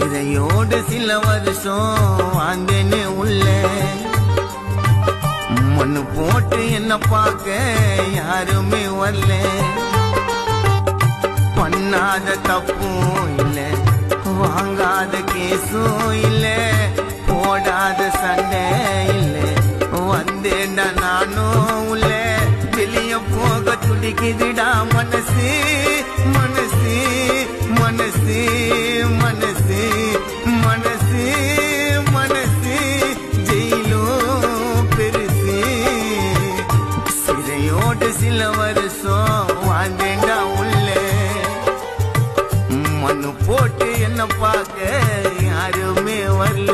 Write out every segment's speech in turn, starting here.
சிறையோடு சில வருஷம் வாழ்ந்தேனே உள்ள மண்ணு போட்டு என்ன பார்க்க யாருமே வரல. பண்ணாத தப்பும் இல்ல, வாங்காத கேசும் இல்ல, போடாத சண்டை இல்ல, வந்தேன்டா நானும் உள்ள. வெளிய போக துடிக்குதுடா மனசு மனசு மனசு மனசு மனசு மனசு. ஜெயிலும் பெருசு, சிறையோடு சில வருஷம் வாழ்ந்தேண்டா உள்ள. மண்ணு போட்டு என்ன பார்க்க யாருமே வரல.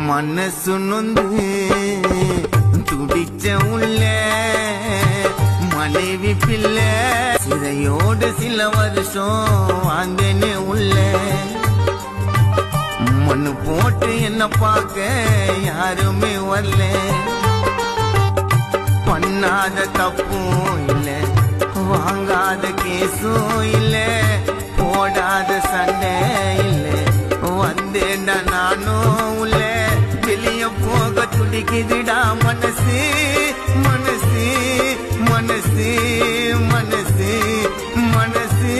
மனசு நொந்து துடிச்ச உள்ள மனைவி பிள்ளை. சிறையோடு சில வருஷம் வாழ்ந்தேனே உள்ள. மண்ணு போட்டு என்ன பார்க்க யாருமே வரல. பண்ணாத தப்பும் இல்ல, வாங்காத கேசும் இல்ல, போடாத சண்டை இல்ல, வந்தேன்டா நானும் உள்ள. வெளிய போக துடிக்குதுடா மனசு மனசு மனசு மனசு மனசு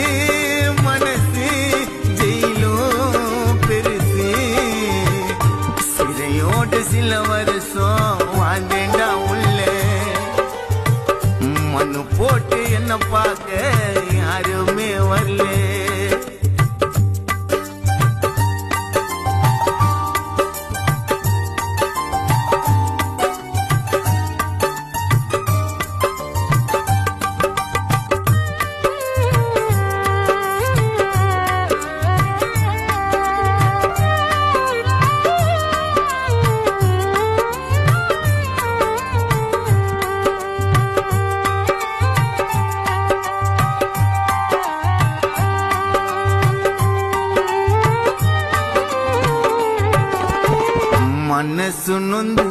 மனசு. ஜெயிலும் பெருசு, சிறையோடு சில வருஷம் வாழ்ந்தேண்டா உள்ள. மண்ணு போட்டு என்ன பார்க்க யாருமே வரல. மனசு நொந்து